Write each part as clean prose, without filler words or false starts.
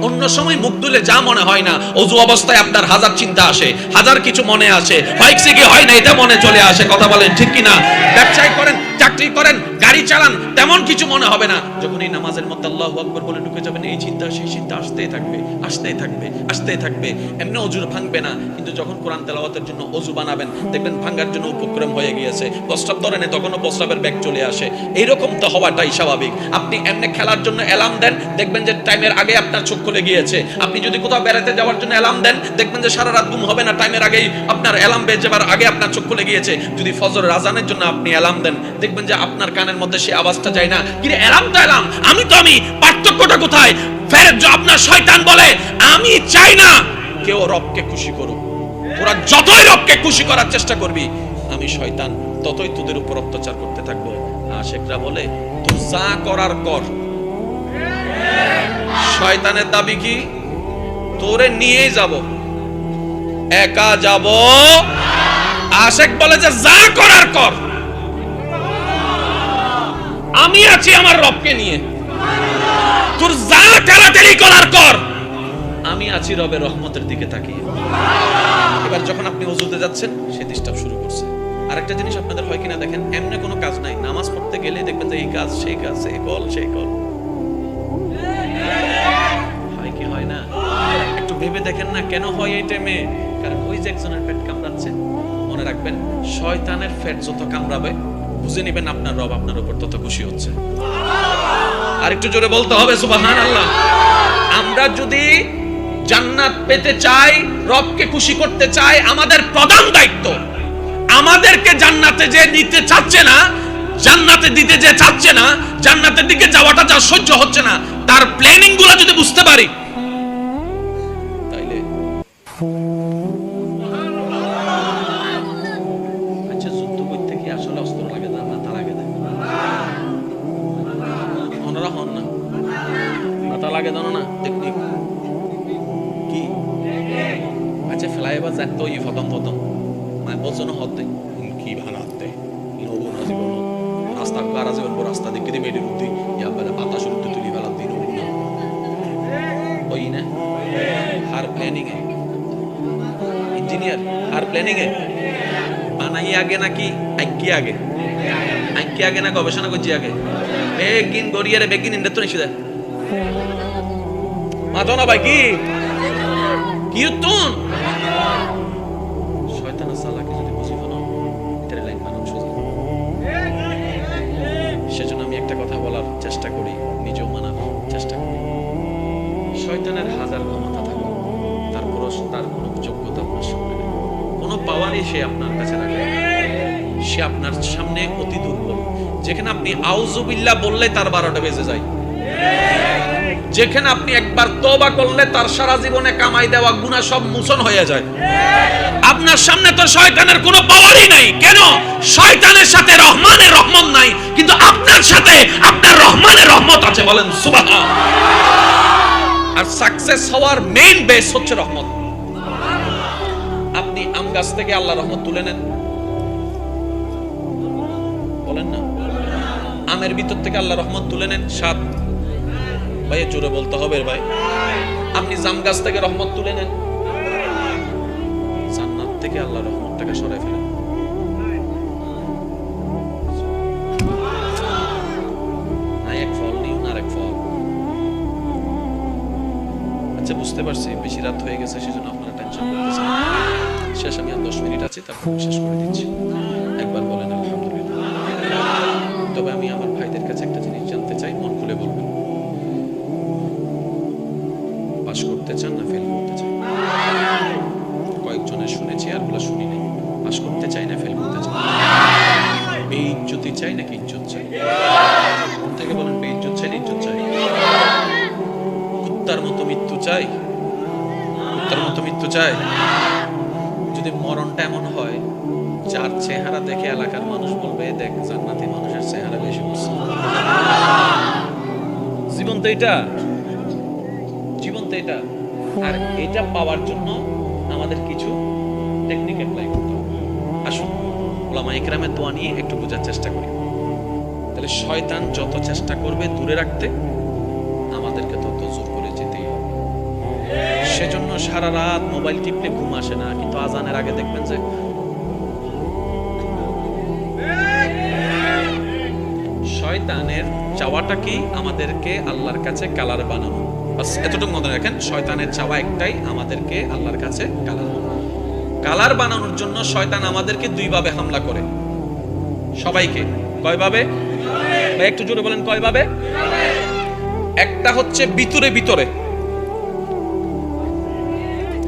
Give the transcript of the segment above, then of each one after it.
অন্য সময় মুখ দুলে যা মনে হয় না, ওযু অবস্থায় আপনার হাজার চিন্তা আসে, হাজার কিছু মনে আসে, হয়েছে কি হয় না এটা মনে চলে আসে। কথা বলেন ঠিক কিনা? ব্যবসায় করেন, চাকরি করেন, গাড়ি চালান, তেমন কিছু মনে হবে না। যখন এই নামাজের মধ্যে আল্লাহু আকবার বলে ঢুকে যাবেন, এই চিন্তা সেই চিন্তা আসতেই থাকবে, আসতেই থাকবে, আসতেই থাকবে। এমনি ওযু ভাঙবে না, কিন্তু যখন কোরআন তেলাওয়াতের জন্য ওযু বানাবেন, দেখবেন ভাঙার জন্য উপক্রম হয়ে গিয়েছে। প্রস্রাব ধরেন, তখনও প্রস্রাবের ব্যাগ চলে আসে। এইরকম তো হওয়াটাই স্বাভাবিক। আপনি এমনি খেলার জন্য অ্যালার্ম দেন, দেখবেন যে টাইমের আগে আপনার চোখ খুলে গিয়েছে। আপনি যদি কোথাও বেড়াতে যাওয়ার জন্য অ্যালার্ম দেন, দেখবেন যে সারা রাত ঘুম হবে না, টাইমের আগেই আপনার অ্যালার্ম বেজে যাবার আগে আপনার চোখ খুলে গিয়েছে। যদি ফজরের আজানের জন্য আপনি অ্যালার্ম দেন, দেখবেন যে আপনার কানের মধ্যে সেই আওয়াজটা যায় না। কিন্তু অ্যালার্ম তো অ্যালার্ম, আমি তো আমি, পার্থক্যটা কোথায়? ফের আপনার শয়তান বলে আমি চাই না কেউ রবকে খুশি করুক, তোরা যতই রবকে খুশি করার চেষ্টা করবি, আমি শয়তান ততই তোদের উপর অত্যাচার করতে থাকবো। আশেকরা বলে তুই যা করার কর। শয়তানের দাবি কি? তোরে নিয়েই যাব, একা যাব। আশেক বলে যে যা করার কর, আমি আছি আমার রবকে নিয়ে। তোর যা ঠেলাঠেলি করার কর, আমি আছি রবের রহমতের দিকে তাকিয়ে। এবার যখন আপনি ওযুতে যাচ্ছেন, সে ডিস্টার্ব শুরু করছে। আরেকটা জিনিস আপনাদের হয় কিনা দেখেন, এমনি কোনো কাজ নাই, নামাজ পড়তে গেলে দেখবেন যে এই কাজ সেই কাজ, এই কল সেই কল। হয় কি হয় না? একটু ভেবে দেখেন না কেন হয় এই টাইমে? কারণ ওই যে একজনের পেট কামড়াচ্ছে। মনে রাখবেন, শয়তানের পেট যত কামড়াবে, বুঝে নেবেন আপনার রব আপনার উপর তত খুশি হচ্ছে। আর একটু জোরে বলতে হবে সুবহানাল্লাহ। আমরা যদি জান্নাত পেতে চাই, রবকে খুশি করতে চাই, আমাদের প্রধান দায়িত্ব, আমাদেরকে জান্নাতে যে নিতে চাচ্ছে না, জান্নাতে দিতে যে চাচ্ছে না, জান্নাতের দিকে যাওয়াটা যা সহ্য হচ্ছে না, তার প্ল্যানিং গুলো যদি বুঝতে পারি, তাইলে আচ্ছা যুদ্ধ করতে কি আসলে অস্ত্র লাগে না, মাথা লাগে না? ওনারা হন না, মাথা লাগে জানো না? টেকনিক কি? আচ্ছা ফ্লাইওভার যাইতো ই ফতম মানে বলছো হতে কি বানাতে নবো না জীবন রাস্তা কারা জীবন রাস্তা দেখে দিয়ে মেডি উঠতে ইয়াবারে বাতাস উঠতে তুলি বেলা দিন নবো না ওই না হার প্ল্যানিং এ ইঞ্জিনিয়ার হার প্ল্যানিং এ বানাই আগে নাকি আঁকি আগে না গবেষণা করছি আগে বেগিন গড়িয়ারে বেগিন ইন্ডে তো নিষেধ মাথো না ভাই কি তুন শয়তানের সালাকে যদি বুঝি ফেলো এটার লাইন বানানো সোজা। সেজন্য আমি একটা কথা বলার চেষ্টা করি, নিজেও মানার চেষ্টা করি। শয়তানের হাজার ক্ষমতা থাকে, তারপরও তার কোনো যোগ্যতা আপনার সামনে নেই, কোনো পাওয়ারই সে আপনার কাছে রাখে। সে আপনার সামনে অতি দুর্বল। যেখানে আপনি আউযুবিল্লাহ বললে তার 12টা বেজে যায়, যেখানে আপনি একবার তওবা করলে তার সারা জীবনে কামাই দেওয়া গুনাহ সব মোচন হয়ে যায়। আপনার সামনে তো শয়তানের কোনো পাওয়ারই নাই। কেন? শয়তানের সাথে রহমানের রহমত নাই, কিন্তু আপনার সাথে আপনার রহমানের রহমত আছে। বলেন সুবহানাল্লাহ। আর সাকসেস হওয়ার মেইন বেস হচ্ছে রহমত। আপনি আম গাছ থেকে আল্লাহর রহমত তুলে নেন, বলেন না? আমের ভিতর থেকে আল্লাহর রহমত তুলে নেন, স্বাদ ভাই জোরে বলতে হবে ভাই। আপনি জাম গাছ থেকে রহমত তুলে নেন, জান্নাত থেকে আল্লাহর রহমতটাকে সরাই ফেলেন। না এক ফল নিও না আরেক ফল। আচ্ছা বুঝতে পারছি বেশি রাত হয়ে গেছে, সেজন্য আপনারা টেনশন করতেছেন। শেষ আমি আর 10 মিনিট আছে, তারপর শেষ করে দিচ্ছি। একবার বলেন আলহামদুলিল্লাহ। তবে আমি আমার ভাইদের কাছে একটা জিনিস জানতে চাই, মন খুলে বলবেন, পাস করতে চান না ফেল করতে চান? কয়েকজনের শুনেছি, আরগুলো শুনি নাই। পাস করতে চাই না ফেল করতে চাই? বেইজ্জতি চাই নাকি ইজ্জত চাই? থেকে বলেন বেইজ্জত চাই না ইজ্জত চাই? কুত্তার মতো মৃত্যু চাই? কুত্তার মতো মৃত্যু চাই? যদি মরণটা এমন হয় যার চেহারা দেখে এলাকার মানুষ বলবে দেখ জান্নাতি মানুষের চেহারা বেশি বুঝছে। জীবন তো এটা, জীবন তো এটা। আর এটা পাওয়ার জন্য আমাদের কিছু টেকনিক অ্যাপ্লাই করতে হবে। আসুন উলামা ইকরামের দোয়া নিয়ে একটু বোঝার চেষ্টা করি। তাহলে শয়তান যত চেষ্টা করবে দূরে রাখতে, আমাদেরকে তত জোর করে যেতেই হবে। সেজন্য সারা রাত মোবাইল টিপলে ঘুম আসে না, কিন্তু আজানের আগে দেখবেন যে শয়তানের চাওয়াটা কি? আমাদেরকে আল্লাহর কাছে কালার বানানো। বাস এতটুকু মনে রাখেন, শয়তানের চাওয়া একটাই, আমাদেরকে আল্লাহর কাছে কালার বানানোর জন্য শয়তান আমাদেরকে দুই ভাবে হামলা করে। সবাইকে কয়ভাবে? ভাই একটু জোরে বলেন, কয়ভাবে? একটা হচ্ছে ভিতরে ভিতরে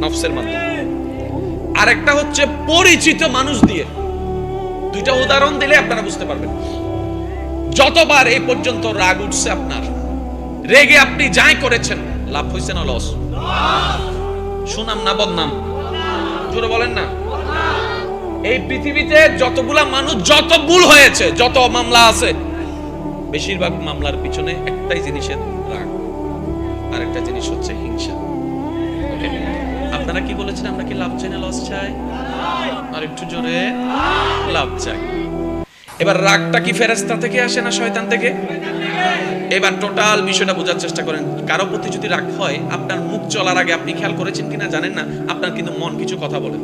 নফসের মাধ্যমে, আর একটা হচ্ছে পরিচিত মানুষ দিয়ে। দুইটা উদাহরণ দিলে আপনারা বুঝতে পারবেন। যতবার এই পর্যন্ত রাগ উঠছে আপনার, রেগে আপনি যাই করেছেন, লাভ হয়েছে না লস? সুনাম না বদনাম? জোরে বলেন না। এই পৃথিবীতে যতগুলা মানুষ, যত ভুল হয়েছে, যত মামলা আছে, বেশিরভাগ মামলার পিছনে একটাই জিনিসের রাগ, আর একটা জিনিস হচ্ছে হিংসা। ওকে, আপনারা কি বলেছেন? আমরা কি লাভ চাই না লস চাই? আর একটু জোরে, লাভ চাই। এবার রাগটা কি ফেরেশতা থেকে আসে না শয়তান থেকে? এবার টোটাল বিষয়টা বোঝার চেষ্টা করেন। কারো প্রতি যদি রাগ হয়, আপনার মুখ চলার আগে আপনি খেয়াল করেছেন কিনা জানেন না, আপনার কিন্তু মন কিছু কথা বলে।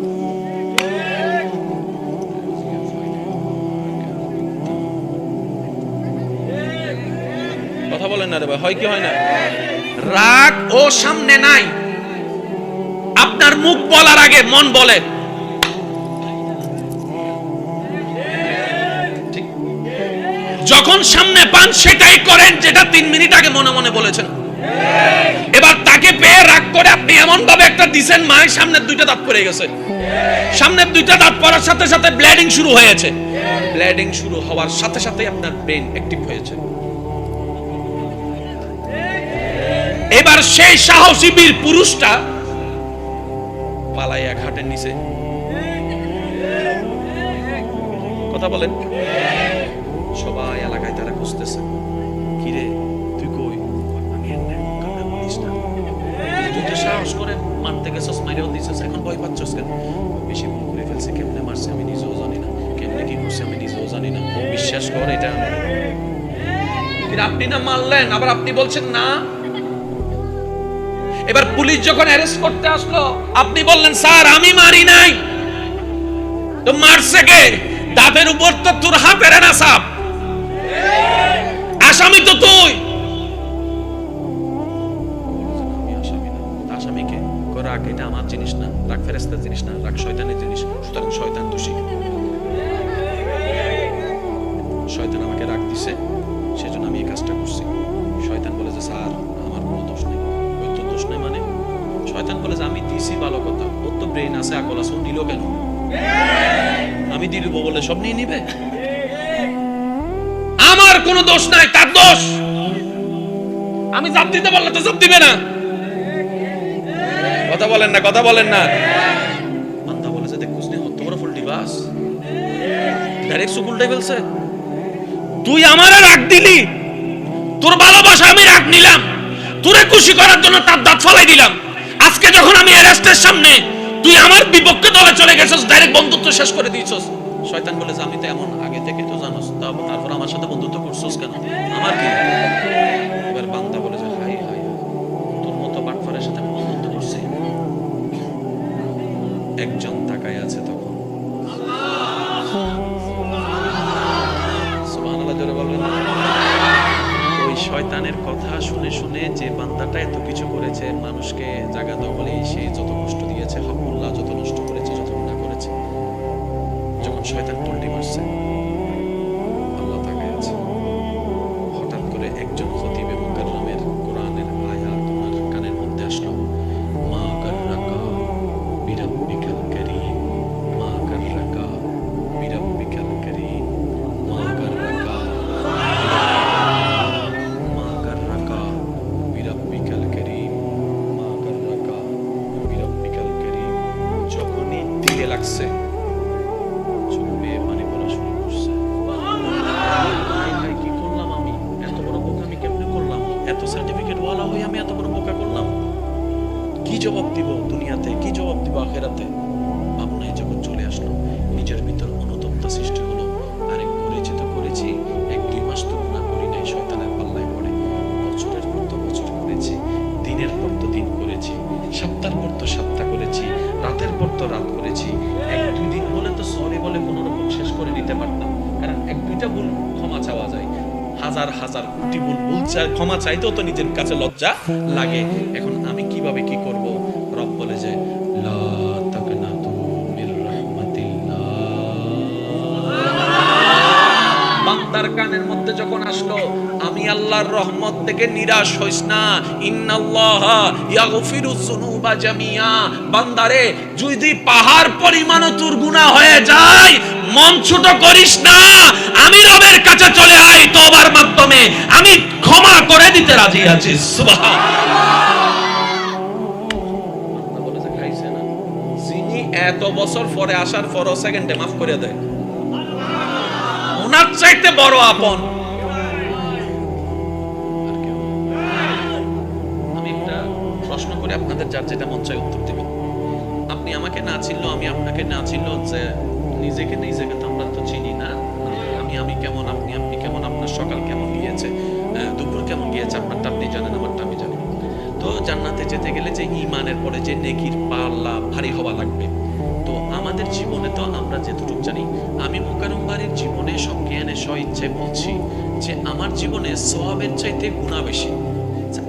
কথা বলেন না রে ভাই, হয় কি হয় না? রাগ ও সামনে নাই, আপনার মুখ বলার আগে মন বলে। যখন সামনে পান সেটাই করেন যেটা 3 মিনিট আগে মনে মনে বলেছেন। এবার তাকে পেয়ে রাগ করে আপনি এমন ভাবে একটা দিছেন, মায়ের সামনে 2টা দাঁত পড়ে গেছে। সামনে 2টা দাঁত পড়ার সাথে সাথে ব্লিডিং শুরু হয়েছে। ব্লিডিং শুরু হওয়ার সাথে সাথে আপনার ব্রেন অ্যাক্টিভ হয়েছে। এবার সেই সাহসী বীর পুরুষটা পালাইয়া ঘাটের নিচে, কথা বলেন, সবাই এলাকায় তারা খুঁজতেছে, কিরে তুই কই? আমি তুই তো সাহস করে মারতে গেছস, মাইরেও দিছস, এখন ভয় পাচ্ছস কেন? বেশি ভুল করে ফেলছে, কেমনে মারছে আমি নিজেও জানি না, কেমনে কি করছে আমি নিজেও জানি না, বিশ্বাস কর এটা। আপনি না মারলেন, আবার আপনি বলছেন না। এবার পুলিশ যখন অ্যারেস্ট করতে আসলো, আপনি বললেন স্যার আমি মারি নাই। তো মারছে কে? দাঁতের উপর তো তোর হাতের না সাপ, আসামি তো তুই। আসামিকে রাগ এটা আমার জিনিস না, রাগ ফেরেশতার জিনিস না, রাগ শয়তানের জিনিস, সুতরাং শয়তান দোষী। শয়তান আমাকে রাগ দিছে, সেজন্য আমি এই কাজটা করছি। শয়তান বলে যে স্যার আমার কোনো দোষ নেই। ওই তো দোষ নেই মানে? শয়তান বলে যে আমি দিছি ভালো কথা, ওর তো ব্রেন আছে, আকল আছে, ও নিল কেন? আমি দিয়ে দিব বলে সব নিয়ে নিবে? আমার কোনো দোষ নাই, তার দোষ। আমি জাপ দিতে বললে তো জাপ দিবে না। কথা বলেন না, কথা বলেন না। বান্দা বলে যে দেখুস নি হত বড় ফুল ডিবাস, ডাইরেক্ট সুকুলটাই বলছে, তুই আমারে রাগ দিলি, তোর ভালোবাসা আমি রাগ নিলাম, তোরে খুশি করার জন্য তার দাঁত ফালাই দিলাম। আজকে যখন আমি অ্যারেস্টের সামনে, তুই আমার বিপক্ষে দলে চলে গেছস, ডাইরেক্ট বন্ধুত্ব শেষ করে দিয়েছস। শয়তান বলে যে আমি তো এমন আগে থেকে তো জানোস, তারপর আমার সাথে বন্ধুত্ব করছস কেন? আমার কি? এবার বান্দা বলে যে হাই হাই, তোর মতো বাটফারের সাথে আমি বন্ধুত্ব করছি। একজন তাকায় আছে তখন, সুবহানাল্লাহ জোরে বলবেন না। ওই শয়তানের কথা শুনে শুনে যে বান্দাটা এত কিছু করেছে, মানুষকে জায়গা দখলে সে যত কষ্ট দিয়েছে, হকুল্লাহ যত নষ্ট করেছে, যত গুনাহ করেছে, যখন শয়তান পল্টি মারছে, আল্লাহ তাকায় আছে। হঠাৎ করে একজন খতিবে মুকাররমের কোরআনের আয়াত ওনার কানের মধ্যে আসলো, মা গাররাকা বিরাব্বিকাল কারীম, মা গাররাকা বিরাব্বিকাল কারীম, মা গাররাকা, মা গাররাকা বিরাব্বিকাল কারীম, মা গাররাকা বিরাব্বিকাল কারীম। যখনই দিকে লাগছে, জবাব দিব দুনিয়াতে, কি জবাব দিব আখেরাতে? ভাবনায় যখন চলে আসলো, নিজের ভিতর অনুতপ্তা সৃষ্টি হলো। আরে করেছি তো করেছি, 1-2 মাস তো গুনাহ করি নাই, শয়তানের পাল্লায় পড়ে বছরের পর তো বছর করেছি, দিনের পর তো দিন করেছি, সপ্তাহের পর তো সপ্তাহ করেছি, রাতের পর তো রাত করেছি, 1-2 দিন বলে তো সরি বলে কোনো রকম শেষ করে নিতে পারতাম। কারণ 1-2টা ভুল ক্ষমা চাওয়া যায়, হাজার হাজার কোটি ভুল ক্ষমা চাইতেও তো নিজের কাছে লজ্জা লাগে। এখন আমি কিভাবে কি করব? রব বলে যে লা তাকনাতু মির রাহমাতিল্লাহ। বান্দার কানের মধ্যে যখন আসলো আমি আল্লাহর রহমত থেকে নিরাশ হইস না, ইন্নাল্লাহা ইয়াগফিরুয যুনুবা জামিয়া। বান্দারে যদি পাহাড় পরিমাণও তোর গুনাহ হয়ে যায় মন ছোট করিস না, আমি রবের কাছে চলে আয় তওবার মাধ্যমে, আমি ক্ষমা করে দিতে রাজি আছি। সুবহানাল্লাহ। বলে যে খাইছে না, যিনি এত বছর পরে আসার পরও সেকেন্ডে মাফ করে দেয়, ওনার চাইতে বড় আপন। আমি একটা প্রশ্ন করে আপনাদের যার যেটা মন চায় উত্তর দিবেন। আপনি আমাকে না চিনলেও আমি আপনাকে না চিনলেও যে নিজেকে তো আমরা তো চিনি না। আমি কেমন, আপনি কেমন, আপনার সকাল কেমন গিয়েছে, দুপুর কেমন গিয়েছে, আপনারটা আপনি জানেন, আমারটা আমি জানি। তো জান্নাতে যেতে গেলে যে ঈমানের পরে যে নেকির পাল্লা ভারী হওয়া লাগবে, তো আমাদের জীবনে তো আমরা যেটুকু জানি, আমি মুকাররম বাড়ির জীবনে সজ্ঞানে স্বইচ্ছায় বলছি যে আমার জীবনে সওয়াবের চাইতে গুনাহ বেশি।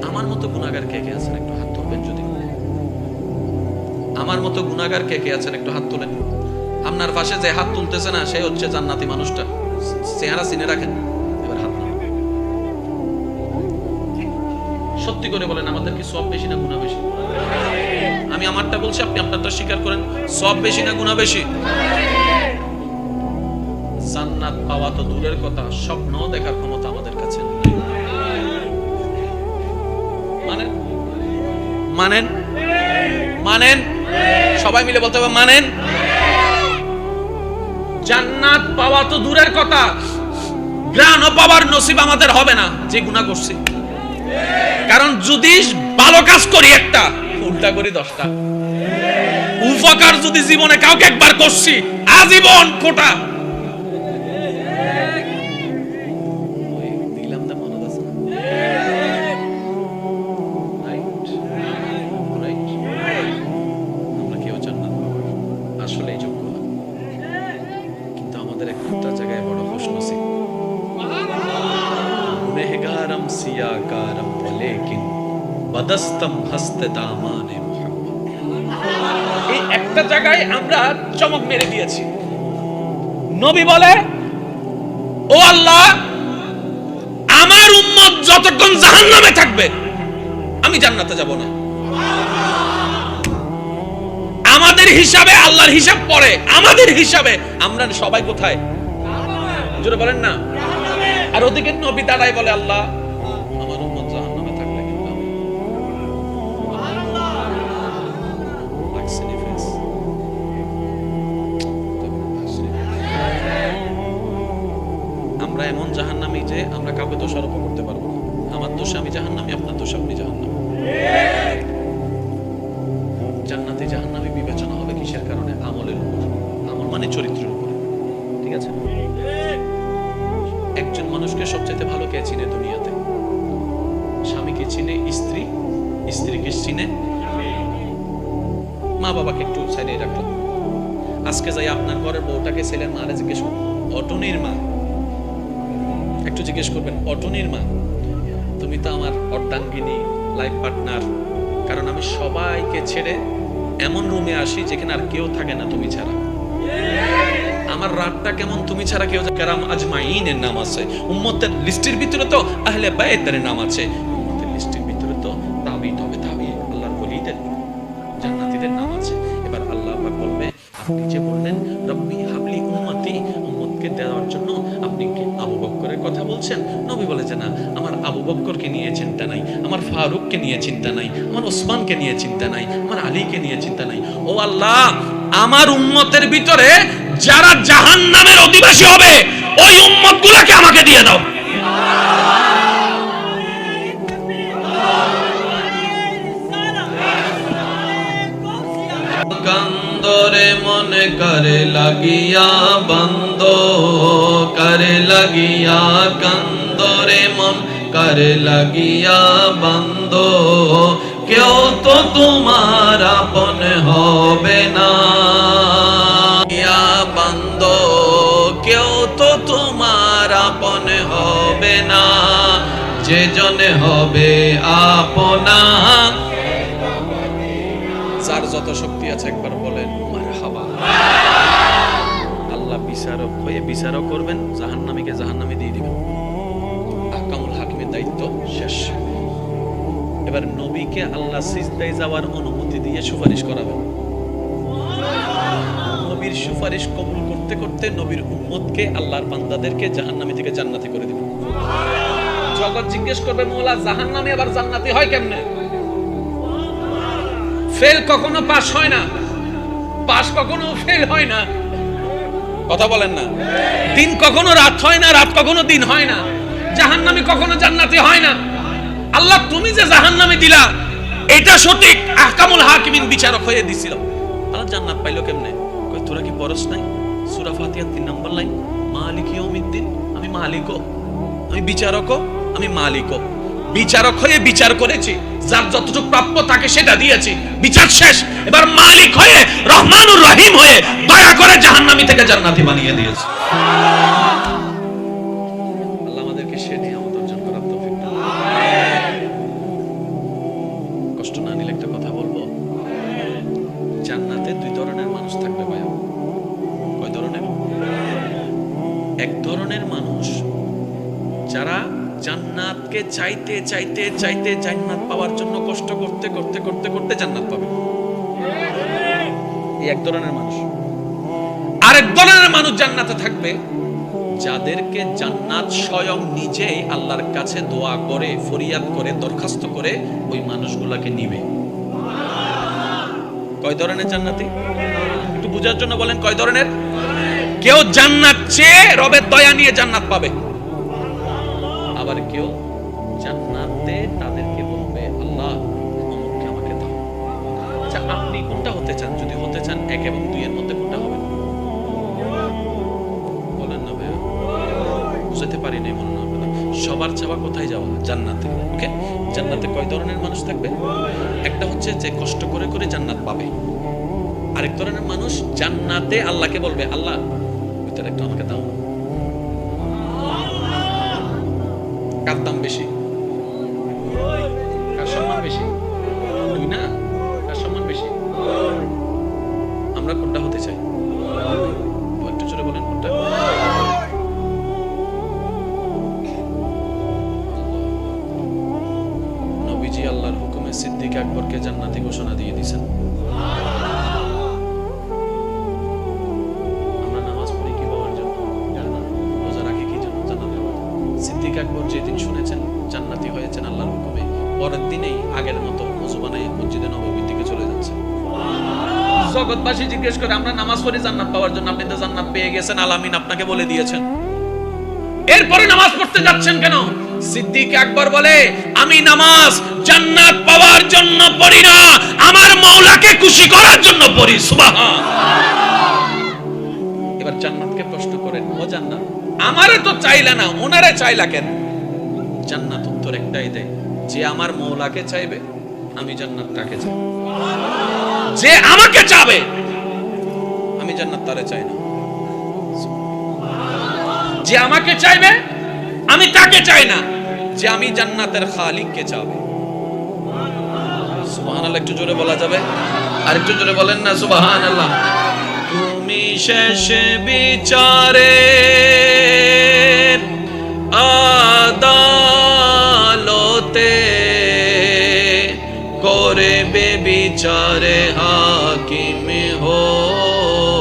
আমার মতো গুনাহগার কে কে আছেন একটু হাত তুলবেন। যদি আমার মতো গুনাহগার কে কে আছেন একটু হাত তুলেন। আপনার পাশে যে হাত তুলতেছে না সে হচ্ছে জান্নাতি মানুষটা, চেহারা চিনে রাখেন। এবার হাত নামান। সত্যি করে বলেন আমাদের কি সওয়াব বেশি না গুনাহ বেশি? আমি আমারটা বলছি, আপনি আপনারটা স্বীকার করেন। সওয়াব বেশি না গুনাহ বেশি? জান্নাত পাওয়া তো দূরের কথা, স্বপ্ন দেখার ক্ষমতা আমাদের কাছে নেই। মানেন মানেন মানেন, সবাই মিলে বলতে হবে মানেন। জান্নাত পাওয়া তো দূরের কথা, গ্রাণ পাওয়ার নসিব আমাদের হবে না যে গুনাহ করছি। কারণ যদি ভালো কাজ করি একটা, উল্টা করি 10টা। উপকার যদি জীবনে কাউকে একবার করছি, আজীবন কোটা। দিলাম না, মনে আছে না? আমরা কেউ জান্নাত পাবো আসলে যোগ্য না, কিন্তু আমাদের একটা জায়গায় বড় খুশনসিব। গুনেহগারম সিয়াকারম ওয়ালাকিন বদস্তম হস্তে দামানে মুহাম্মদ। এই একটা জায়গায় আমরা চমক মেরে দিয়েছি। নবী বলে, ও আল্লাহ, আমার উম্মত যতক্ষণ জাহান্নামে থাকবে আমি জান্নাতে যাব না। আমাদের হিসাবে আল্লাহর হিসাব পড়ে, আমাদের হিসাবে আমরা সবাই কোথায়? জোরে বলেন না। আর ওদিকে নবী দাঁড়ায় বলে, আল্লাহ আমার উম্মত জাহান্নামে থাকলে কিন্তু আমরা এমন জাহান্নামী যে আমরা কাউকে দোষারোপ করতে পারবো না। আমার দোষে আমি জাহান্নামী, আপনার দোষে আপনি জাহান্নামী। জান্নাতে জাহান্নামী বিবেচনা হবে কিসের কারণে? আমলের উপর। আমল মানে চরিত্রের উপর, ঠিক আছে? একজন মানুষকে সবচেয়ে ভালো কে চিনে দুনিয়াতে? স্বামীকে চিনে স্ত্রী, স্ত্রীকে চিনে মা বাবাকে একটু সাইডে রাখলাম। আজকে যাই আপনার ঘরের বউটাকে ছেলের মারে জিজ্ঞেস করবেন, অটনির মা, একটু জিজ্ঞেস করবেন, অটনির মা তুমি তো আমার অর্ধাঙ্গিনী, লাইফ পার্টনার। কারণ আমি সবাইকে ছেড়ে এমন রুমে আসি যেখানে আর কেউ থাকে না তুমি ছাড়া। আমার রাতটা কেমন তুমি ছাড়া কেউ। কারাম আজমাইনের নাম আছে, উম্মতের লিস্টের ভিতরে তো আহলে বাইতের নাম আছে, উম্মতের লিস্টের ভিতরে তো তাবিঈ হবে, তাবিঈ আল্লাহর ওলিদের জান্নাতীদের নাম আছে। এবার আল্লাহ পাক বলবে, আপনি যে বললেন রব্বি হাবলি উম্মতি, উম্মতকে দেওয়ার জন্য আপনি কি আবু বকরের কথা বলছেন? নবী বলে যে না, আমার আবু বকরকে নিয়ে চিন্তা নাই, আমার ফারুককে নিয়ে চিন্তা নাই, আমার ওসমানকে নিয়ে চিন্তা নাই, আমার আলীকে নিয়ে চিন্তা নাই। ও আল্লাহ, আমার উম্মতের ভিতরে যারা জাহান্নামের অধিবাসী হবে ওই উম্মতগুলোকে আমাকে দিয়ে দাও। কান্দরে মনে করে লাগিয়া বন্ধ, করে লাগিয়া কান্দরে মন করে লাগিয়া বন্ধ, কেউ তো তোমার আপন হবে না, ইয়া বান্দো কেউ তো তোমার আপন হবে না, যে জনে হবে আপনা। যার যত শক্তি আছে একবার বলেন মারহাবা। আল্লাহ বিচারক হয়ে বিচারক করবেন, জাহান্নামীকে জাহান্নামে দিয়ে দিবেন। আহকামুল হাকিমের দায়িত্ব শেষ। এবার নবীকে আল্লাহ সিজদায় যাওয়ার অনুমতি দিয়ে সুপারিশ করাবেন। নবীর সুপারিশ কবুল করতে করতে নবীর উম্মতকে, আল্লাহর বান্দাদেরকে জাহান্নামী থেকে জান্নাতি করে দিবেন। জগৎ জিজ্ঞেস করবে মওলা জাহান্নামী আবার জান্নাতি হয় কেমনে? ফেল কখনো পাস হয় না, পাস কখনো ফেল হয় না, কথা বলেন না। দিন কখনো রাত হয় না, রাত কখনো দিন হয় না, জাহান্নামী কখনো জান্নাতি হয় না। আল্লাহ তুমি যে জাহান্নামে দিলা এটা সঠিক, আহকামুল হাকিমিন বিচারক হয়ে দিছিল। আল্লাহ জান্নাত পাইলো কেমনে? কই তোরা কি পড়স নাই সূরা ফাতিহা 3 নম্বর লাইন, মালিক ইয়াউমিদ্দিন, আমি মালিকও, আমি বিচারকও, আমি মালিকও। বিচারক হয়ে বিচার করেছি, যার যতটুকু প্রাপ্য তাকে সেটা দিয়েছি, বিচার শেষ। এবার মালিক হয়ে রহমানুর রহিম হয়ে দয়া করে জাহান্নামী থেকে জান্নাতি বানিয়ে দিয়েছে। আল্লাহ আমাদেরকে সে নিয়ামত অর্জন করার তৌফিক দান। কষ্ট না নিলে একটা কথা বলবো, জান্নাতে দুই ধরনের মানুষ থাকবে ভাই। কয় ধরনের? এক ধরনের মানুষ যারা জান্নাতকে চাইতে চাইতে চাইতে জান্নাত পাওয়ার জন্য কষ্ট করতে করতে করতে করতে জান্নাত পাবে, এই এক ধরনের মানুষ। আরেক ধরনের মানুষ জান্নাতে থাকবে যাদেরকে জান্নাত স্বয়ং নিজেই আল্লাহর কাছে দোয়া করে, ফরিয়াদ করে, দরখাস্ত করে ওই মানুষগুলোকে নিবে। কয় ধরনের জান্নাতি? একটু বোঝার জন্য বলেন কয় ধরনের। কেউ জান্নাত চেয়ে রবের দয়া নিয়ে জান্নাত পাবে, আবার কেউ জান্নাতে তাদেরকে বলবে আল্লাহ অমুককে আমাকে দাও। আচ্ছা আপনি কোনটা হতে চান? যদি হতে চান 1 এবং 2 এর মধ্যে কোনটা হবে? বলেন না ভাইয়া, বুঝতে পারি নাই মনে না। সবার চাওয়া কোথায় যাওয়া? জান্নাতে। ওকে, জান্নাতে কয় ধরনের মানুষ থাকবে? একটা হচ্ছে যে কষ্ট করে করে জান্নাত পাবে, আরেক ধরনের মানুষ জান্নাতে আল্লাহকে বলবে আল্লাহ ওইটা একটু আমাকে দাও। কার দাম বেশি? কার সম্মান বেশি? দুই না, কার সম্মান বেশি? আমরা কোনটা হতে চাই? একটু জোরে বলেন কোনটা? নবীজি আল্লাহর হুকুমে সিদ্দিক আকবরকে জান্নাতি ঘোষণা দিয়ে দিয়েছেন। আমরা নামাজ পড়ি কি পাওয়ার জন্য? রোজা রাখি কি জন্য? জান্নাত পাওয়ার জন্য। সিদ্দিক আকবর যেদিন শুনেছেন জান্নাতি হয়েছেন আল্লাহর হুকুমে, পরের দিনেই আগের মতো ওযু বানায় মসজিদে নববীর দিকে চলে যাচ্ছে। জগৎবাসী জিজ্ঞেস করে আমরা নামাজ পড়ি জান্নাত পাওয়ার জন্য, আপনি তো জান্নাত পেয়ে গেছেন, আলামিন আপনাকে বলে দিয়েছেন, এরপরে নামাজ পড়তে যাচ্ছেন কেন? সিদ্দিক আকবর বলে আমি নামাজ জান্নাত পাওয়ার জন্য পড়ি না, আমার মাওলাকে খুশি করার জন্য পড়ি। সুবহান। এবার জান্নাতকে প্রশ্ন করেন, ও জান্নাত আমারে তো চাইলা না, ওনারে চাইলা কেন? জান্নাত উত্তর একটাই দেয়, যে আমার মাওলাকে চাইবে আমি জান্নাত তাকে চাই, যে আমাকে চাবে আমি জান্নাত তারে চাই না। যে আমাকে চাইবে আমি তাকে চাই না, যে আমি জান্নাতের খালিককে চাবে। সুবহানাল্লাহ। একটু জোরে বলা যাবে? আর একটু জোরে বলেন না সুবহানাল্লাহ। তুমি শেষ বিচারে আদালতে করবে বিচারে হাকিম হই,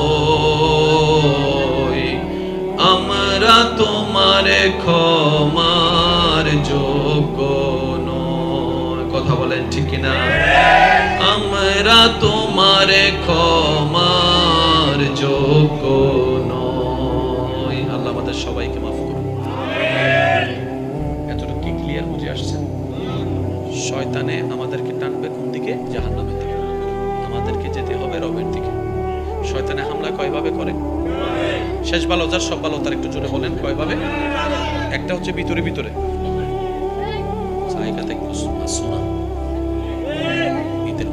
আমরা তোমার ক্ষমার যোগ্য নই। কথা বলেন ঠিক না? আমরা তোমার ক্ষমার যোগ্য নই। আল্লাহ আমাদের সবাইকে মাফ করুন। এতটুকু কি ক্লিয়ার বুঝে আসছে? শয়তানে আমাদেরকে টানবে কোন দিকে? জাহান্নামের দিকে। আমাদেরকে যেতে হবে রবের দিকে। শয়তানে হামলা কয়ভাবে করে? শেষ ভালো যার সব ভালো তার, একটু জোরে বলেন কয়ভাবে? একটা হচ্ছে ভিতরে ভিতরে, জায়গাতে শোনা ঈদের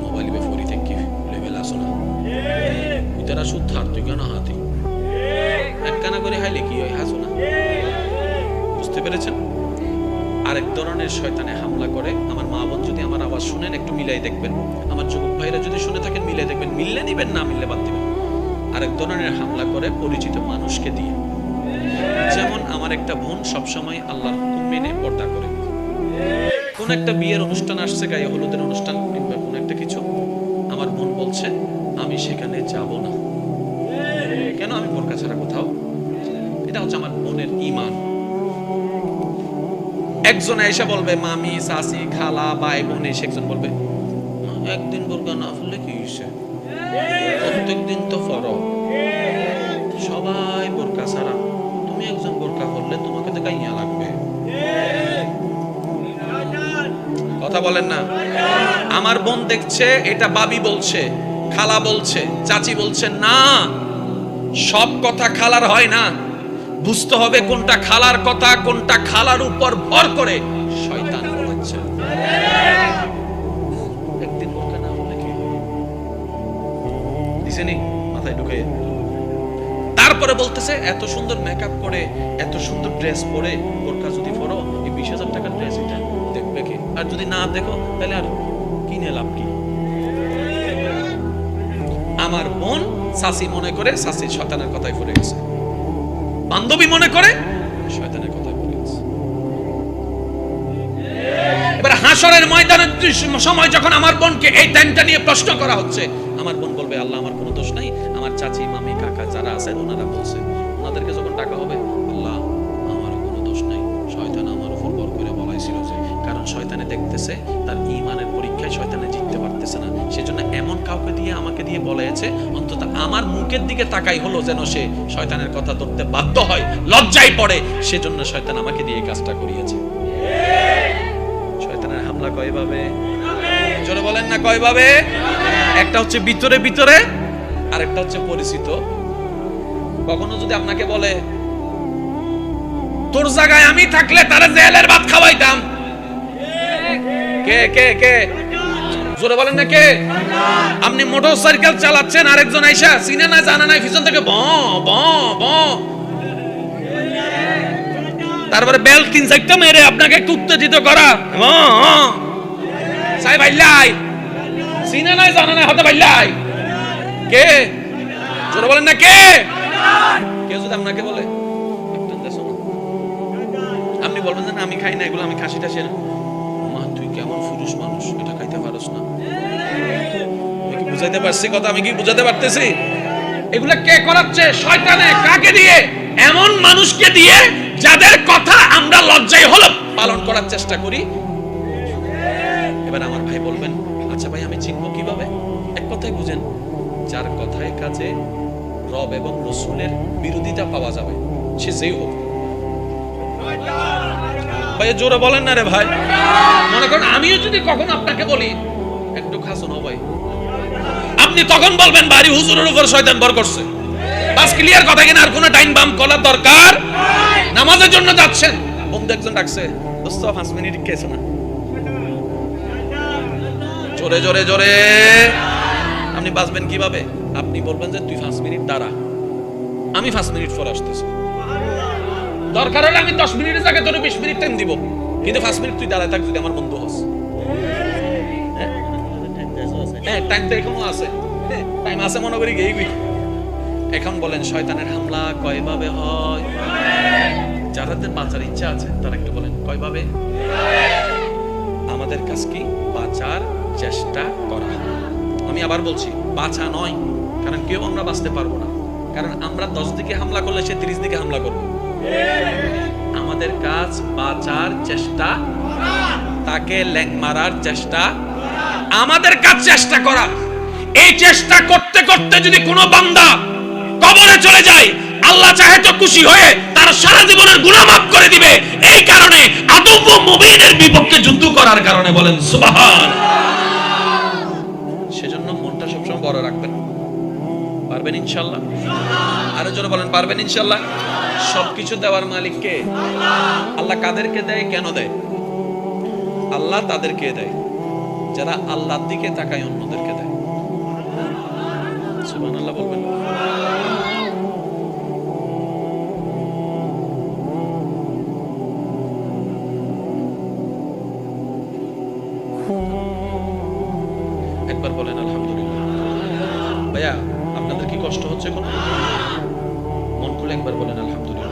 ধরনের শয়তানে হামলা করে। আমার মা বোন যদি আমার আওয়াজ শুনেন একটু মিলাই দেখবেন, আমার যুবক ভাইরা যদি শুনে থাকেন মিলাই দেখবেন, মিললে নিবেন, না মিললে বাদ দিবেন। আরেক ধরনের হামলা করে পরিচিত মানুষকে দিয়ে। যেমন আমার একটা বোন সবসময় আল্লাহর হুকুম মেনে পর্দা করে। কোন একটা বিয়ের অনুষ্ঠান আসছে, গায়ে হলুদের অনুষ্ঠান কিংবা কোন একটা কিছু, আমার বোন বলছে আমি সেখানে যাব না। কেন? আমি বোরকা ছাড়া কোথাও। এটা হচ্ছে আমার বোনের ঈমান। একজন এসে বলবে, মামি, চাচি, খালা, ভাই বোন এসে একজন বলবে একদিন বোরকা না পরলে কি হইছে, প্রত্যেকদিন তো পরো, সবাই বোরকা ছাড়া, তুমি একজন বোরকা পরলে তোমাকে তো গাইয়া লাগবে। কথা বলেন না? আমার বোন দেখছে এটা বাবি বলছে, খালা বলছে, চাচি বলছে, না সব কথা খালার হয় না, বুঝতে হবে কোনটা খালার কথা, কোনটা খালার উপর ভর করে শয়তান বলেছে। একদিন বোরকা না হলে কি দিছেনি মাথায় ঢুকে। তারপরে বলতেছে এত সুন্দর মেকআপ করে, এত সুন্দর ড্রেস পরে বোরকা যদি পরো, এই 20,000 টাকার ড্রেস এটা দেখবে কি? আর যদি না দেখো তাহলে আর কিনে লাভ কি? আমার বোন শাসি মনে করে শাসি শয়তানের কথায় পড়ে গেছে, বান্ধবী মনে করে শয়তানের কথায় পড়ে গেছে। এবার হাসরের ময়দানের সময় যখন আমার বোনকে এই টাইমটা নিয়ে প্রশ্ন করা হচ্ছে, আমার বোন বলবে আল্লাহ আমার কোনো দোষ নাই, আমার চাচি, মামি, কাকা যারা আছেন ওনারা বলছে, ওনাদেরকে যখন ডাকা হবে আল্লাহ আমার কোনো দোষ নাই, শয়তান আমার উপর বর করে বলাইছিল যে, কারণ শয়তানে দেখতেছে তার ঈমানের পরীক্ষায় শয়তানে জিততে পারতেছে না, সেজন্য এমন কাউকে দিয়ে আমাকে দিয়ে বলেছে, অন্তত আমার মুখের দিকে তাকাই হলো যেন সে শয়তানের কথা ধরতে বাধ্য হয়, লজ্জায় পড়ে, সেজন্য শয়তান আমাকে দিয়ে এই কাজটা করিয়েছে। শয়তানের হামলা কয়ভাবে? জোরে বলেন না কয়ভাবে? একটা হচ্ছে ভিতরে ভিতরে, আর একটা হচ্ছে পরিচিত। কখনো যদি আপনাকে বলে তোর জায়গায় আমি থাকলে তারা জেলের ভাত খাওয়াইতাম, কে কে কে? জোরে বলেন না কে? আপনি মোটরসাইকেল চালাচ্ছেন, আরেকজন আইসা চিনে না জানা নাই পিছন থেকে ব ব ব, তারপরে বেল 3-4টা মেরে আপনাকে একটু উত্তেজিত করা, সাই ভাইলাই চিনে নাই জানা নাই হতে ভাইলাই, কে? জোরে বলেন না কে? কেউ যদি আপনাকে বলে আপনি বলবেন যে না আমি খাই না এগুলো, আমি খাসি টাসি না, মা তুই কেমন পুরুষ মানুষ, এটা খাইতে পারস না। আমি কি বুঝাইতে পারছি কথা? আমি কি বুঝাতে পারতেছি? এগুলা কে করাচ্ছে? শয়তানে। কাকে দিয়ে? এমন মানুষকে দিয়ে যাদের কথা আমরা লজ্জায় হলো পালন করার চেষ্টা করি। এবার আমার ভাই বলবেন আচ্ছা ভাই আমি চিনবো কিভাবে? এক কথায় বুঝেন, যার কথায় কাজে রব এবং রাসূলের বিরোধিতা পাওয়া যাবে, সে যেই হোক। ভাই জোরে বলেন না রে ভাই। মনে করেন আমিও যদি কখনো আপনাকে বলি একটু খাসো না ভাই, আপনি তখন বলবেন বাড়ি হুজুরের উপর শয়তান ভর করছে, বাস ক্লিয়ার কথা কিনা? আর কোনো টাইম বাম করার দরকার? নামাজের জন্য যাচ্ছেন, বন্ধু একজন ডাকছে, দোস্ত 5 মিনিট কেছো না, জোরে জোরে জোরে। আপনি বাঁচবেন কিভাবে? আপনি বলবেন যে তুই 5 মিনিট দাঁড়া, আমি 5 মিনিট পর আসতেছি, দরকার হলে আমি 10 মিনিটের জায়গায় তোর 20 মিনিট টাইম দিব, কিন্তু 5 মিনিট তুই দাঁড়ায় থাক যদি আমার বন্ধু হস। হ্যাঁ টাইম তো এখনো আছে, টাইম আছে মনে করি গেই। এখন বলেন শয়তানের হামলা কয়ভাবে হয়? যাদের বাঁচার ইচ্ছা আছে তারা একটু বলেন কয়ভাবে? আমাদের কাজ কি? বাঁচার চেষ্টা করা। আমি আবার বলছি বাঁচা নয়, কারণ কেউ আমরা বাঁচতে পারবো না, কারণ আমরা 10 দিকে হামলা করলে সে 30 দিকে হামলা করবে। আমাদের কাজ বাঁচার চেষ্টা, তাকে ল্যাং মারার চেষ্টা, আমাদের কাজ চেষ্টা করা। এই চেষ্টা করতে করতে যদি কোনো বান্দা কবরে চলে যায়, আল্লাহ চাহে তো খুশি হয়ে তার সারা জীবনের গুনাহ মাফ করে দিবে। এই কারণে আদম ও মুমিনের বিপক্ষে যুদ্ধ করার কারণে বলেন সুবহান। সেজন্য মনটা সবসময় বড় রাখবেন। পারবেন ইনশাআল্লাহ? আরো জোরে বলেন পারবেন ইনশাআল্লাহ? সবকিছু দেওয়ার মালিক কে? আল্লাহ কাদেরকে দেয়, কেন দেয়? আল্লাহ তাদেরকে দেয় যারা আল্লাহর দিকে তাকায়, অন্যদেরকে দেয়। সুবহানাল্লাহ বলবেন। একবার বলেন আলহামদুলিল্লাহ। ভাইয়া আপনাদের কি কষ্ট হচ্ছে কোনো? মন খুলে একবার বলেন আলহামদুলিল্লাহ।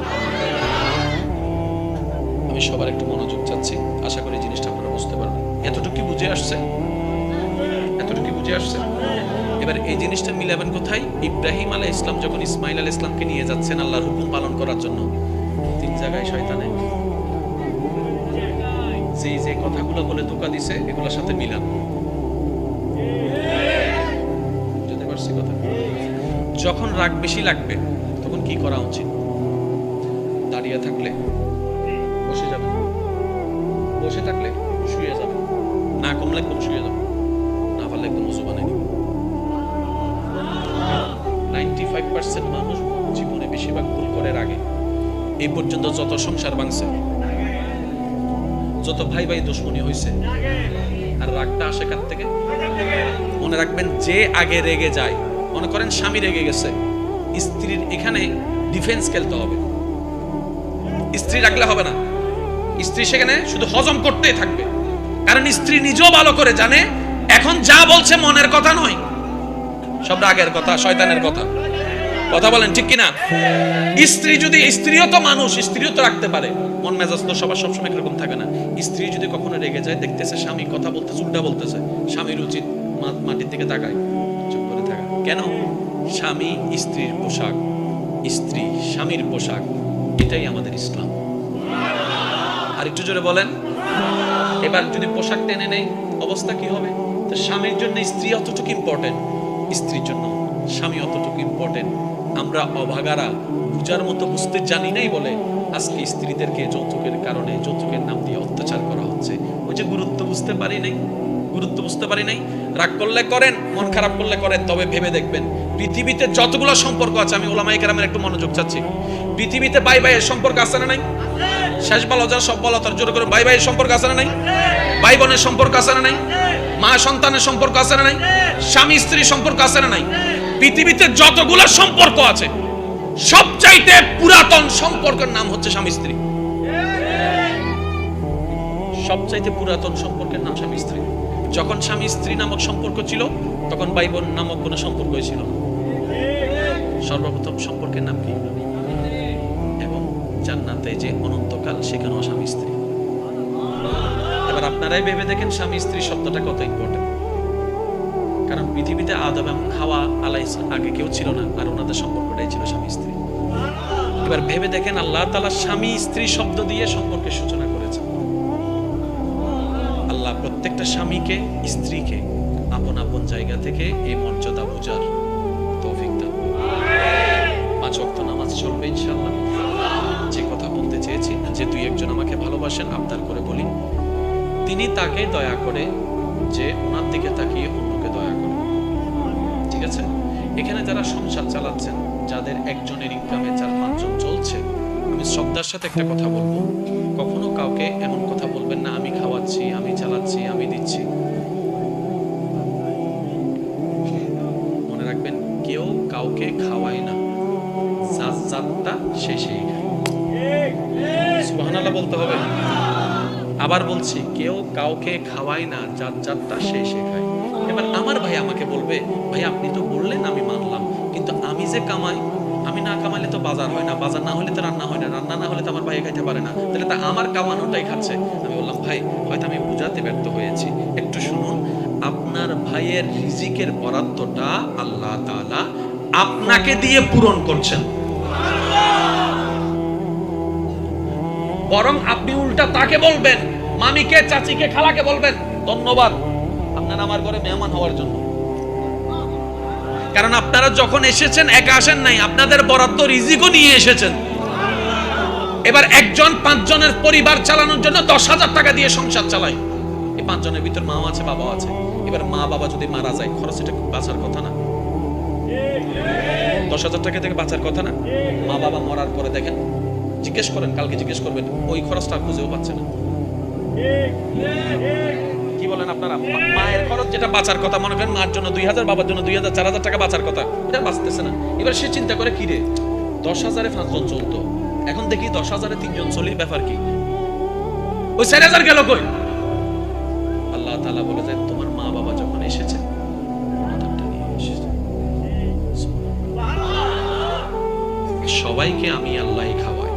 আমি সবার একটু মনোযোগ চাচ্ছি, আশা করি জিনিসটা আপনারা বুঝতে পারবেন। এতটুকু বুঝে আসছে? এতটুকু বুঝে আসছে? এবার এই জিনিসটা মিলাবেন কোথায়? ইব্রাহিম আলাইহিস সালাম যখন ইসমাইল আলাইহিস সালামকে নিয়ে যাচ্ছেন আল্লাহর হুকুম পালন করার জন্য, তিন জায়গায় শয়তানে যে কথাগুলো বলে ধোঁকা দিছে এগুলোর সাথে মিলান। বুঝতে পারছি কথা? যখন রাগ বেশি লাগবে তখন কি করা উচিত? দাঁড়িয়ে থাকলে বসে যাবেন, বসে থাকলে শুয়ে যাবেন, না কমলে একদম শুয়ে যাবেন, না পারলে একদম ওযু বানিয়ে নেবেন। 95% মানুষ জীবনে বেশিরভাগ ভুল করে রাগে। এই পর্যন্ত যত সংসার ভাঙছে, যত ভাই ভাই দুশ্মনী হয়েছে, আর রাগটা আসে কার থেকে? মনে রাখবেন, যে আগে রেগে যায়, মনে করেন স্বামী রেগে গেছে, স্ত্রীর এখানে ডিফেন্স খেলতে হবে। স্ত্রী রাখলে হবে না, স্ত্রী সেখানে শুধু হজম করতেই থাকবে। কারণ স্ত্রী নিজেও ভালো করে জানে এখন যা বলছে মনের কথা নয়, সব রাগের কথা, শয়তানের কথা। কথা বলেন ঠিক কিনা? স্ত্রী যদি, স্ত্রীও তো মানুষ, স্ত্রীও তো রাখতে পারে, মন মেজাজ তো সবার সবসময় এরকম থাকে না। স্ত্রী যদি কখনো রেগে যায়, দেখতেছে স্বামী কথা বলতেছে, উল্টা বলতেছে, স্বামীর উচিত মাটির দিকে তাকায়, চুপ করে থাকা। কেন? স্বামী স্ত্রীর পোশাক, স্ত্রী স্বামীর পোশাক, এটাই আমাদের ইসলাম। আর একটু জোরে বলেন। এবার যদি পোশাক টেনে নেই, অবস্থা কি হবে? তো স্বামীর জন্য স্ত্রী অতটুকু ইম্পর্টেন্ট, স্ত্রীর জন্য স্বামী অতটুকু ইম্পর্টেন্ট। আমরা অভাগারা বুঝার মতো বুঝতে জানি নাই বলে আজকে স্ত্রীদেরকে যৌতুকের কারণে, যৌতুকের নাম দিয়ে অত্যাচার করা হচ্ছে। ওই যে গুরুত্ব বুঝতে পারি নাই, গুরুত্ব বুঝতে পারি নাই। রাগ করলে করেন, মন খারাপ করলে করেন, তবে ভেবে দেখবেন পৃথিবীতে যতগুলো সম্পর্ক আছে, আমি ওলামায়ে কেরামের একটু মনোযোগ চাচ্ছি, পৃথিবীতে ভাই ভাইয়ের সম্পর্ক আছে না নাই? শেষ বলো যারা, সব বলো তার জোরে করে, ভাই ভাইয়ের সম্পর্ক আছে না নাই? ভাই বোনের সম্পর্ক আছে না নাই? মা সন্তানের সম্পর্ক আছে না নাই? স্বামী স্ত্রীর সম্পর্ক আছে না নাই? পৃথিবীতে যতগুলো সম্পর্ক আছে, সবচাইতে পুরাতন সম্পর্কের নাম হচ্ছে স্বামী স্ত্রী। সবচাইতে পুরাতন সম্পর্কের নাম স্বামী স্ত্রী। যখন স্বামী স্ত্রী নামক সম্পর্ক ছিল, তখন ভাই বোন নামক কোনো সম্পর্কই ছিল না। সর্বপ্রথম সম্পর্কের নাম কি? এবং জান্নাতে যে অনন্তকাল, সেখানেও স্বামী স্ত্রী। এবার আপনারাই ভেবে দেখেন স্বামী স্ত্রী শব্দটা কত ইম্পর্টেন্ট। কারণ পৃথিবীতে আদম এবং হাওয়া আলাইহিস আগে কেউ ছিল না, আর ওনাদের সম্পর্কটাই ছিল স্বামী স্ত্রী। এবার ভেবে দেখেন আল্লাহ তাআলা স্বামী স্ত্রী শব্দ দিয়ে সম্পর্কের সূচনা করেছেন। আল্লাহ প্রত্যেকটা স্বামীকে, স্ত্রীকে আপন আপন জায়গা থেকে এই মর্যাদা বোঝার তৌফিক দান। 5 ওয়াক্ত নামাজ চলবে ইনশাআল্লাহ। যে কথা বলতে চেয়েছি, যে দুই একজন আমাকে ভালোবাসেন, আবদার করে বলি, তিনি তাকে দয়া করে যে ওনার দিকে তাকিয়ে অন্যকে দয়া করে। ঠিক আছে? এখানে যারা সংসার চালাচ্ছেন, যাদের একজনের ইনকামে 4-5 জন চলছে, আমি শ্রদ্ধার সাথে একটা কথা বলবো, কখনো কাউকে এমন কথা বলবেন না আমি খাওয়াচ্ছি, আমি চালাচ্ছি, আমি দিচ্ছি। মনে রাখবেন, কেউ কাউকে খাওয়ায় না, যার জাতটা সে সেই খায়। সুবহানাল্লাহ বলতে হবে। আবার বলছি, কেউ কাউকে খাওয়ায় না, যার জাতটা সে খায়। এবার আমার ভাই আমাকে বলবে, ভাই আপনি তো বললেন, আমি মানলাম, কিন্তু আমি যে কামাই, আমি না কামাইলে তো বাজার হয় না, বাজার না হলে তো রান্না হয় না, রান্না না হলে তো আমার ভাই খাইতে পারে না, তাহলে তা আমার কামানোটাই খাচ্ছে। আমি বললাম, ভাই হয়তো আমি বুঝাতে ব্যর্থ হয়েছি, একটু শুনুন। আপনার ভাইয়ের রিজিকের বরাদ্দটা আল্লাহ তাআলা আপনাকে দিয়ে পূরণ করছেন। বরং আপনি উল্টা তাকে বলবেন, মামিকে, চাচিকে, খালাকে বলবেন, ধন্যবাদ আপনারা আমার ঘরে মেহমান হওয়ার জন্য। কারণ আপনারা যখন এসেছেন একা আসেন নাই, আপনাদের বরাদ্দ রিজিকও নিয়ে এসেছেন। এবার একজন 5 জনের পরিবার চালানোর জন্য 10,000 টাকা দিয়ে সংসার চালায়। এই 5 জনের ভিতর মাও আছে, বাবাও আছে। এবার মা বাবা যদি মারা যায়, খরচ এটা বাঁচার কথা না? 10,000 টাকা থেকে বাঁচার কথা না? মা বাবা মরার পরে দেখেন, জিজ্ঞেস করেন, কালকে জিজ্ঞেস করবেন, ওই খরচটা খুঁজেও পাচ্ছে না। কি বলেন আপনারা? মায়ের খরচ যেটা বাঁচার কথা, মনে করেন মার জন্য 2,000, বাবার জন্য 2,000, 4,000 টাকা বাঁচার কথা, এটা বাঁচতেছে না। এবার সে চিন্তা করে, কি রে 10,000-এ 5 জন চলতো, এখন দেখি 10,000-এ 3 জন চলি, ব্যাপার কি? ওই 4,000 গেল কই? আল্লাহ তাআলা বলে যে, তোমার মা বাবা যখন এসেছে সবাইকে আমি আল্লাহই খাওয়াই,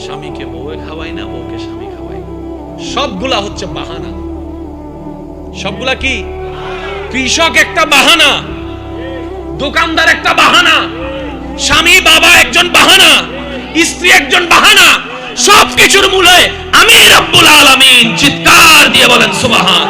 স্বামীকে বউয়ে খাওয়াই না, বউকে স্বামী খাওয়াই। সবগুলা হচ্ছে বাহানা। সবগুলা কি? কৃষক একটা বাহানা, দোকানদার একটা বাহানা, স্বামী বাবা একজন বাহানা, স্ত্রী একজন বাহানা। সবকিছুর মূলে আমি রব্বুল আলামিন। চিৎকার দিয়ে বলেন সুবহান।